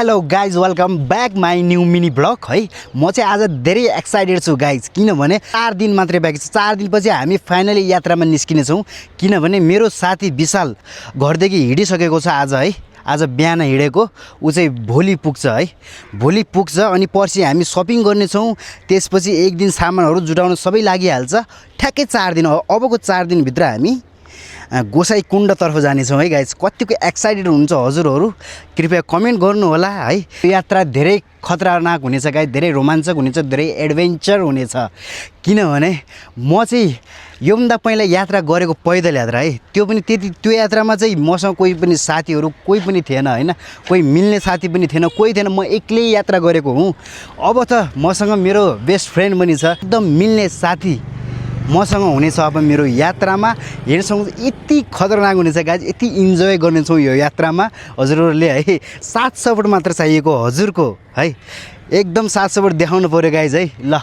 Hello guys welcome back my new mini blog है। म चाहिँ आज धेरै एक्साइटेड छु गाइज, किनभने 4 दिन मात्रै बाँकी छ। 4 दिनपछि हामी फाइनली यात्रामा निस्किनेछौँ, किनभने मेरो साथी विशाल घरदेखि हिँडिसकेको छ। आज बिहान हिँडेको ऊ चाहिँ भोलि पुग्छ है, भोलि पुग्छ। अनि पर्सि हामी सपिङ गर्नेछौँ, त्यसपछि एक दिन सामानहरू जुटाउन सबै लागिहाल्छ। ठ्याक्कै 4 दिन, अबको 4 दिनभित्र हामी गोसाई कुण्डतर्फ जानेछौँ है गाइज। कतिको एक्साइटेड हुनुहुन्छ हजुरहरू कृपया कमेन्ट गर्नु होला है। यो यात्रा धेरै खतरनाक हुनेछ गाइज, धेरै रोमाञ्चक हुनेछ, धेरै एडभेन्चर हुनेछ। किनभने म चाहिँ योभन्दा पहिला यात्रा गरेको पैदल यात्रा है, त्यो पनि त्यो यात्रामा चाहिँ मसँग कोही पनि साथीहरू कोही पनि थिएन होइन, कोही मिल्ने साथी पनि थिएन, कोही थिएन। म एक्लै यात्रा गरेको हुँ। अब त मसँग मेरो बेस्ट फ्रेन्ड पनि छ, एकदम मिल्ने साथी मसँग हुनेछ अब मेरो यात्रामा। हेर्छौँ यति खतरनाक हुनेछ गाइज, यति इन्जोय गर्नेछौँ यो यात्रामा हजुरहरूले है। साथ सपोर्ट मात्र चाहिएको हजुरको है, एकदम साथ सपोर्ट देखाउनु पऱ्यो गाइज है। ल